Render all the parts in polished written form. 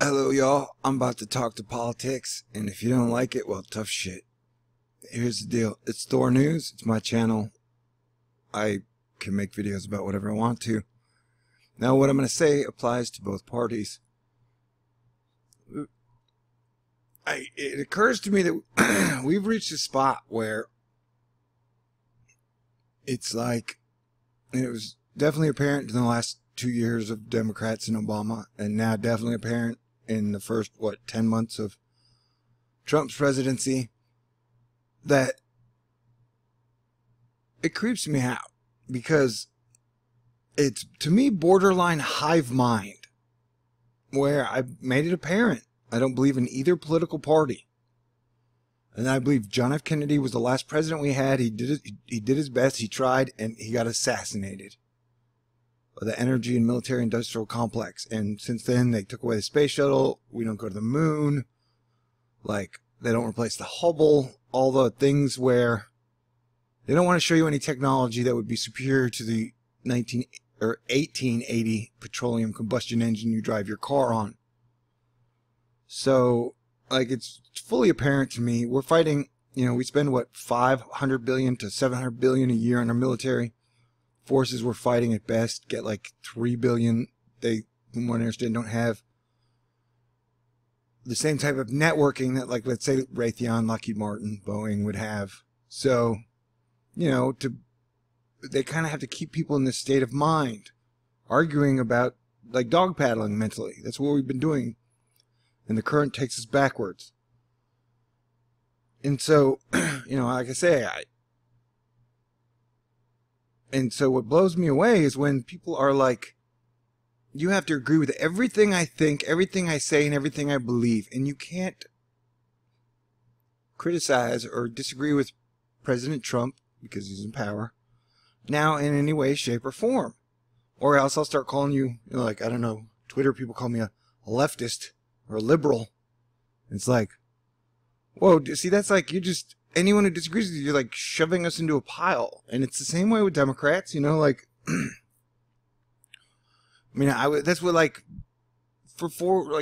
Hello, y'all. I'm about to talk to politics, and if you don't like it, well, tough shit. Here's the deal. It's Thor News. It's my channel. I can make videos about whatever I want to. Now, what I'm going to say applies to both parties. It occurs to me that we've reached a spot where it's like, it was definitely apparent in the last 2 years of Democrats and Obama, and now definitely apparent in the first, 10 months of Trump's presidency, that it creeps me out because it's, to me, borderline hive mind, where I made it apparent I don't believe in either political party. And I believe John F. Kennedy was the last president we had. He did his best. He tried, and he got assassinated by the energy and military industrial complex. And since then, they took away the space shuttle. We don't go to the moon. Like, they don't replace the Hubble. All the things where they don't want to show you any technology that would be superior to the 1880 petroleum combustion engine you drive your car on. So, like, it's fully apparent to me. We're fighting, we spend, $500 billion to $700 billion a year on our military forces. We're fighting at best, get like $3 billion. They, from what I understand, don't have the same type of networking that, like, let's say Raytheon, Lockheed Martin, Boeing would have. So, they kind of have to keep people in this state of mind, arguing about, like, dog paddling mentally. That's what we've been doing. And the current takes us backwards. And so, like I say, and so what blows me away is when people are like, you have to agree with everything I think, everything I say, and everything I believe. And you can't criticize or disagree with President Trump, because he's in power, now in any way, shape, or form. Or else I'll start calling you, I don't know, Twitter people call me a leftist or a liberal. It's like, whoa, see, that's like, anyone who disagrees with you, you're like shoving us into a pile. And it's the same way with Democrats, like, that's what, like, for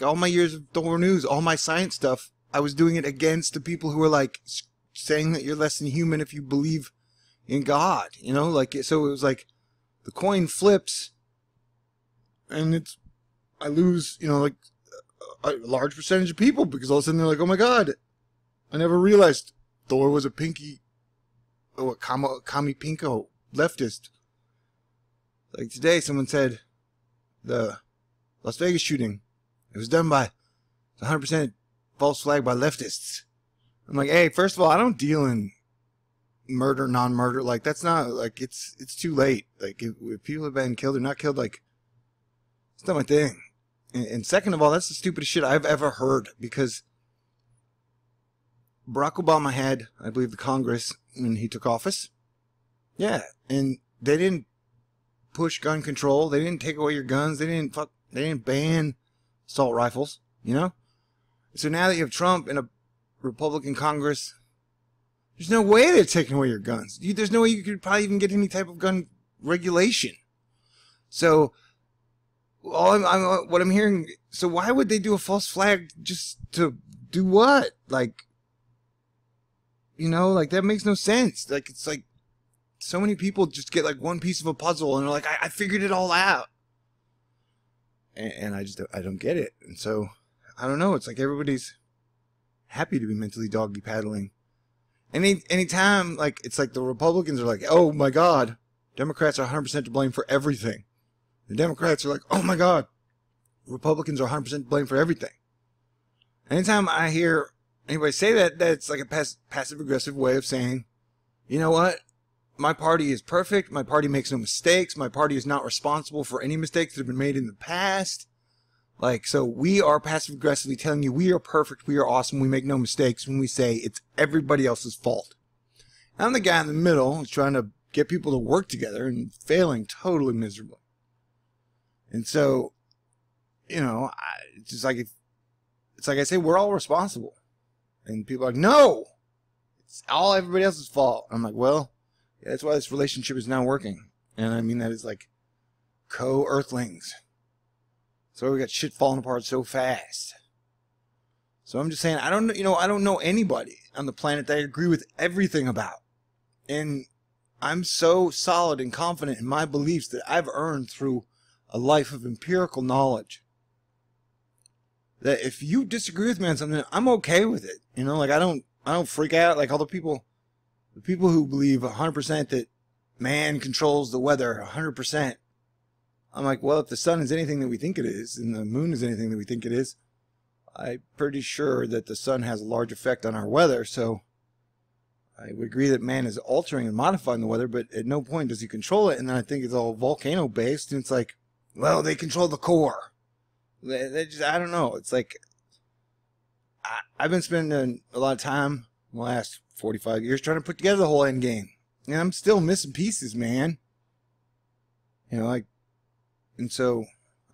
all my years of Thor News, all my science stuff, I was doing it against the people who were like saying that you're less than human if you believe in God, so it was like the coin flips and I lose, a large percentage of people, because all of a sudden they're like, oh my God, I never realized Thor was a pinky, commie pinko leftist. Like today, someone said the Las Vegas shooting, it was done by 100% false flag by leftists. I'm like, hey, first of all, I don't deal in murder, non-murder. Like, that's not, like, it's too late. Like, if people have been killed or not killed, like, it's not my thing. And second of all, that's the stupidest shit I've ever heard, because Barack Obama had, I believe, the Congress when he took office. Yeah, and they didn't push gun control. They didn't take away your guns. They didn't ban assault rifles, So now that you have Trump and a Republican Congress, there's no way they're taking away your guns. There's no way you could probably even get any type of gun regulation. So, what I'm hearing, so why would they do a false flag just to do what? Like, like, that makes no sense. Like, it's like so many people just get like one piece of a puzzle and they're like, I figured it all out. And I don't get it. And so, I don't know. It's like everybody's happy to be mentally doggy paddling. Anytime, like, it's like the Republicans are like, oh my God, Democrats are 100% to blame for everything. The Democrats are like, oh my God, Republicans are 100% to blame for everything. Anytime I hear anybody say that, that's like a passive-aggressive way of saying, you know what, my party is perfect, my party makes no mistakes, my party is not responsible for any mistakes that have been made in the past. Like, so we are passive-aggressively telling you we are perfect, we are awesome, we make no mistakes when we say it's everybody else's fault. I'm the guy in the middle who's trying to get people to work together and failing totally miserably. And so, it's just like, it's like I say, we're all responsible. And people are like, no, it's all everybody else's fault. I'm like, well, yeah, that's why this relationship is not working. And I mean that is like co-earthlings. So we got shit falling apart so fast. So I'm just saying, I don't know anybody on the planet that I agree with everything about. And I'm so solid and confident in my beliefs that I've earned through a life of empirical knowledge, that if you disagree with me on something, I'm okay with it. You know, like I don't freak out like all the people who believe 100% that man controls the weather 100%. I'm like, well, if the sun is anything that we think it is, and the moon is anything that we think it is, I'm pretty sure that the sun has a large effect on our weather. So I would agree that man is altering and modifying the weather, but at no point does he control it. And then I think it's all volcano based, and it's like, well, they control the core. They just, I don't know. It's like, I've been spending a lot of time in the last 45 years trying to put together the whole end game. And I'm still missing pieces, man. You know, like, and so,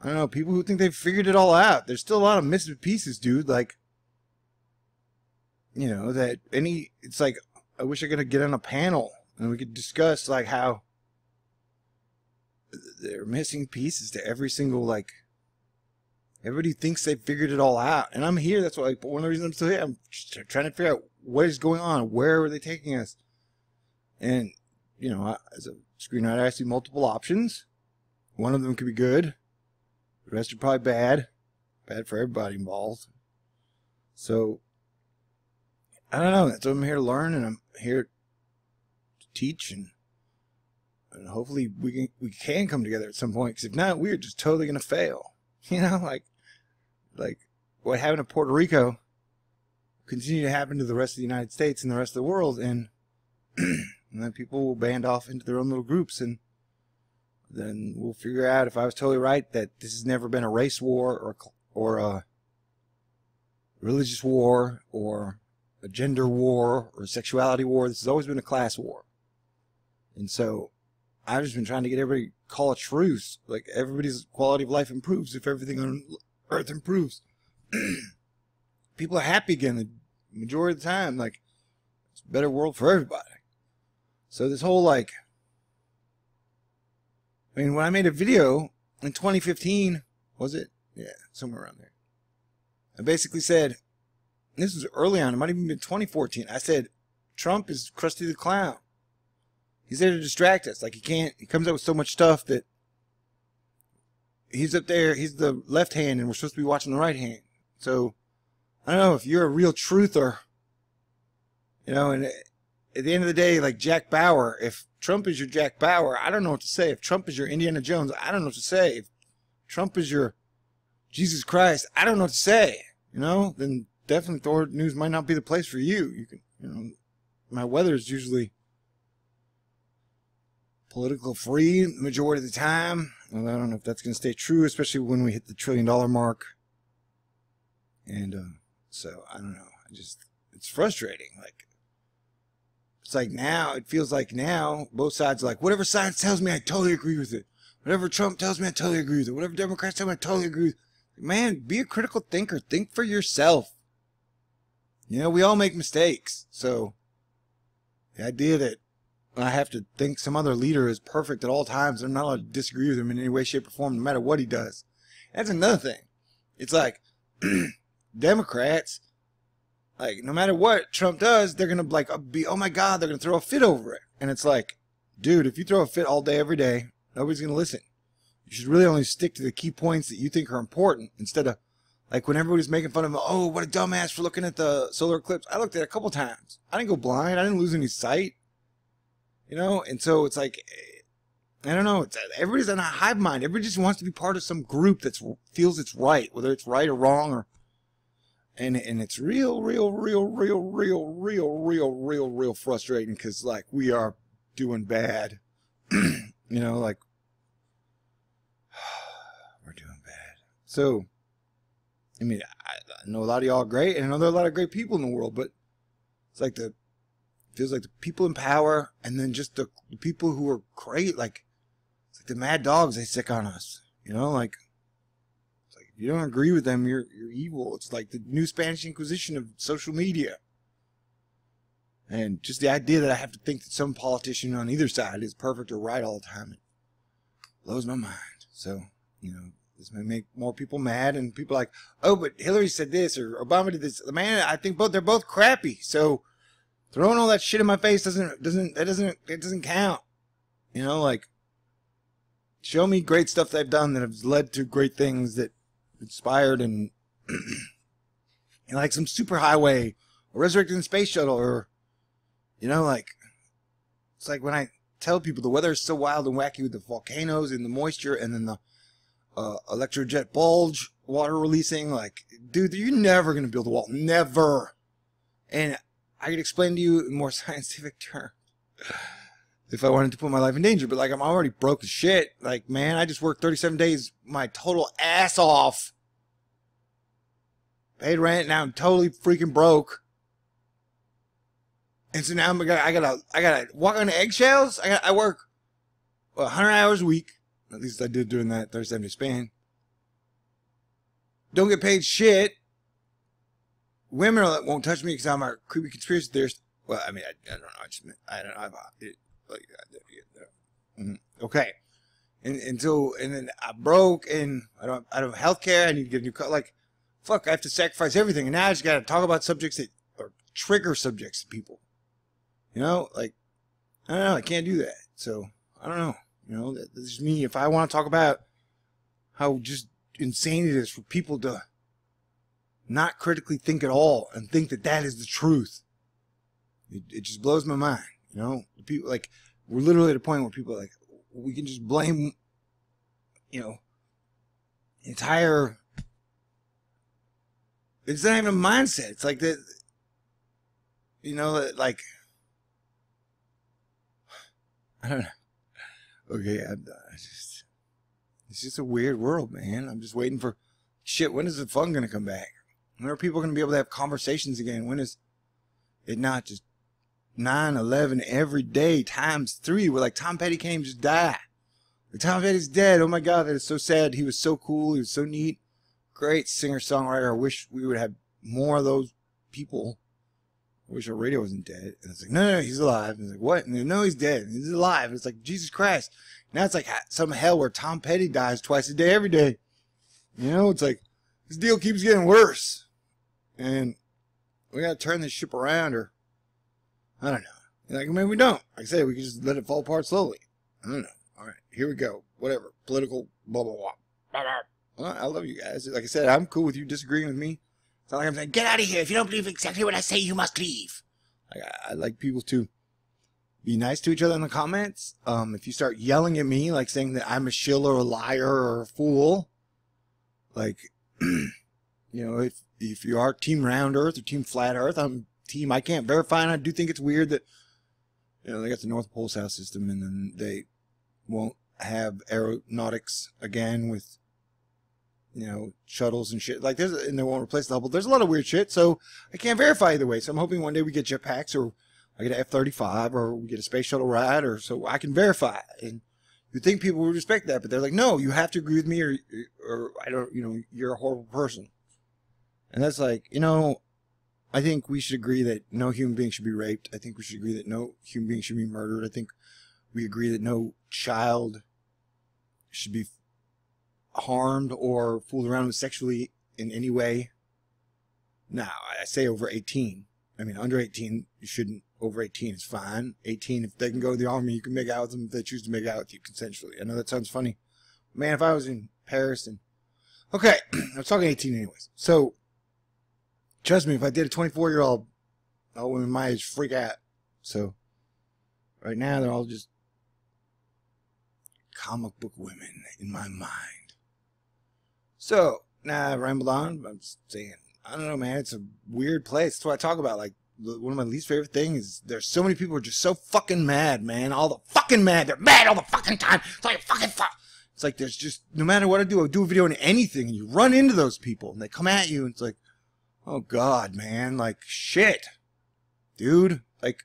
I don't know, people who think they've figured it all out, there's still a lot of missing pieces, dude. Like, you know, it's like, I wish I could get on a panel and we could discuss, like, how they're missing pieces to every single, like, everybody thinks they've figured it all out. And I'm here, that's why, like, one of the reasons I'm still here, I'm just trying to figure out what is going on, where are they taking us? And, you know, as a screenwriter, I see multiple options. One of them could be good. The rest are probably bad. Bad for everybody involved. So, I don't know. That's what I'm here to learn, and I'm here to teach, and hopefully we can come together at some point. Because if not, we're just totally gonna fail. You know, like what happened to Puerto Rico continue to happen to the rest of the United States and the rest of the world, and and then people will band off into their own little groups, and then we'll figure out if I was totally right that this has never been a race war or a religious war or a gender war or a sexuality war. This has always been a class war. And so I've just been trying to get everybody to call a truce. Like, everybody's quality of life improves if everything on earth improves. People are happy again the majority of the time. Like, it's a better world for everybody. So this whole, like, I mean, when I made a video in 2015, was it? Yeah, somewhere around there. I basically said, this was early on, it might have even been 2014. I said, Trump is Krusty the Clown. He's there to distract us. Like, he comes up with so much stuff that he's up there, he's the left hand, and we're supposed to be watching the right hand. So, I don't know, if you're a real truther, you know, and at the end of the day, like Jack Bauer, if Trump is your Jack Bauer, I don't know what to say. If Trump is your Indiana Jones, I don't know what to say. If Trump is your Jesus Christ, I don't know what to say. You know, then definitely Thor News might not be the place for you. You can, you know, my weather is usually political free the majority of the time. And I don't know if that's going to stay true, especially when we hit the $1 trillion mark. And so I don't know. It's frustrating. Like, it's like now, it feels like now both sides are like, whatever science tells me, I totally agree with it. Whatever Trump tells me, I totally agree with it. Whatever Democrats tell me, I totally agree with it. Man, be a critical thinker. Think for yourself. You know, we all make mistakes. So the idea that I have to think some other leader is perfect at all times, I'm not allowed to disagree with him in any way, shape, or form, no matter what he does. That's another thing. It's like, Democrats, like, no matter what Trump does, they're going to, like, be, oh my God, they're going to throw a fit over it. And it's like, dude, if you throw a fit all day, every day, nobody's going to listen. You should really only stick to the key points that you think are important, instead of, like, when everybody's making fun of him, oh, what a dumbass for looking at the solar eclipse. I looked at it a couple times. I didn't go blind. I didn't lose any sight. You know? And so it's like, I don't know. Everybody's on a hive mind. Everybody just wants to be part of some group that feels it's right, whether it's right or wrong, or and it's real frustrating, because, like, we are doing bad. You know, like, we're doing bad. So, I mean, I know a lot of y'all are great, and I know there are a lot of great people in the world, but it's like it feels like the people in power, and then just the people who are great, like, it's like the mad dogs they sick on us. You know, like, if you don't agree with them, you're evil. It's like the new Spanish Inquisition of social media. And just the idea that I have to think that some politician on either side is perfect or right all the time, it blows my mind. So, you know, This may make more people mad, and people are like, oh, but Hillary said this or Obama did this. Man, I think they're both crappy. So throwing all that shit in my face doesn't count. You know, like, show me great stuff they've done that have led to great things that inspired and like some superhighway or resurrecting the space shuttle, or, you know, like, it's like when I tell people the weather is so wild and wacky with the volcanoes and the moisture and then the electrojet bulge water releasing, like, dude, you're never going to build a wall. Never. And I could explain to you in more scientific terms if I wanted to put my life in danger, but like, I'm already broke as shit. Like, man, I just worked 37 days, my total ass off. Paid rent, now I'm totally freaking broke. And so now I gotta walk on eggshells. I work 100 hours a week. At least I did during that 37-day span. Don't get paid shit. Women won't touch me because I'm a creepy conspiracy theorist. Well, I mean, I don't know. I don't know. Okay. And then I broke, and I don't have health care. I need to get a new car. Like, fuck, I have to sacrifice everything. And now I just got to talk about subjects that are trigger subjects to people. You know, like, I don't know. I can't do that. So, I don't know. You know, that's just me. If I want to talk about how just insane it is for people to not critically think at all and think that that is the truth, it just blows my mind. You know, people, like, we're literally at a point where people are like, we can just blame, you know, entire, it's not even a mindset. It's like that, you know, like, I don't know. Okay, it's just a weird world, man. I'm just waiting for, shit, when is the fun going to come back? When are people going to be able to have conversations again? When is it not just 9/11 every day times 3? Where, like, Tom Petty can't even just die. Like, Tom Petty's dead. Oh my God, that is so sad. He was so cool. He was so neat. Great singer-songwriter. I wish we would have more of those people. I wish our radio wasn't dead. And it's like, no, he's alive. And it's like, what? And no, he's dead. He's alive. And it's like, Jesus Christ. Now it's like some hell where Tom Petty dies twice a day, every day. You know, it's like, this deal keeps getting worse. And we got to turn this ship around, or, I don't know. Like, maybe we don't. Like I said, we can just let it fall apart slowly. I don't know. All right, here we go. Whatever. Political, blah, blah, blah. Blah, blah. Well, I love you guys. Like I said, I'm cool with you disagreeing with me. It's not like I'm saying, get out of here. If you don't believe exactly what I say, you must leave. Like, I like people to be nice to each other in the comments. If you start yelling at me, like saying that I'm a shill or a liar or a fool, like, you know, if you are team round earth or team flat earth, I'm team I can't verify. And I do think it's weird that, you know, they got the North Pole South system, and then they won't have aeronautics again with, you know, shuttles and shit. Like, and they won't replace the Hubble. There's a lot of weird shit, so I can't verify either way. So I'm hoping one day we get jetpacks, or I get an F-35, or we get a space shuttle ride, or so I can verify. And you'd think people would respect that, but they're like, no, you have to agree with me, or I don't, you know, you're a horrible person. And that's like, you know, I think we should agree that no human being should be raped. I think we should agree that no human being should be murdered. I think we agree that no child should be harmed or fooled around with sexually in any way. Now, I say over 18. I mean, under 18, you shouldn't. Over 18 is fine. 18, if they can go to the army, you can make out with them if they choose to make out with you consensually. I know that sounds funny. Man, if I was in Paris and... Okay, I was talking 18 anyways. So, trust me, if I did a 24-year-old, all women my age freak out. So, right now, they're all just comic book women in my mind. So, now I rambled on. I'm just saying, I don't know, man. It's a weird place. That's what I talk about. Like, one of my least favorite things is there's so many people who are just so fucking mad, man. All the fucking mad. They're mad all the fucking time. It's like fucking fuck. It's like there's just, no matter what I do a video on anything, and you run into those people, and they come at you, and it's like, oh God, man. Like, shit. Dude. Like,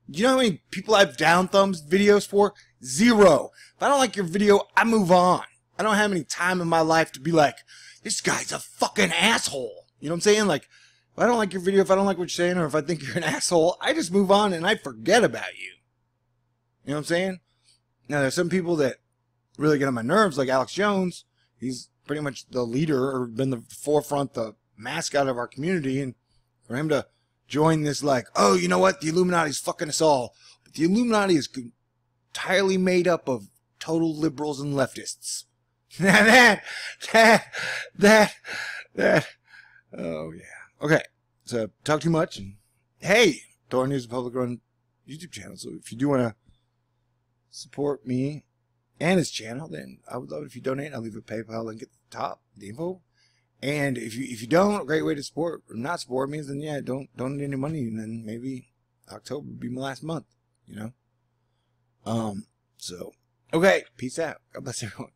do you know how many people I've down thumbs videos for? 0. If I don't like your video, I move on. I don't have any time in my life to be like, this guy's a fucking asshole. You know what I'm saying? Like, if I don't like your video, if I don't like what you're saying, or if I think you're an asshole, I just move on and I forget about you. You know what I'm saying? Now, there's some people that really get on my nerves, like Alex Jones. He's pretty much the leader or been the forefront, the mascot of our community, and for him to join this like, oh, you know what, the Illuminati's fucking us all. But the Illuminati is entirely made up of total liberals and leftists. that, oh yeah. Okay, so talk too much, and hey, Thor News is a public-run YouTube channel, so if you do want to support me and his channel, then I would love it if you donate. I'll leave a PayPal link at the top, the info. And if you don't, a great way to support or not support me is then yeah, don't donate any money, and then maybe October would be my last month, you know. So okay, peace out. God bless everyone.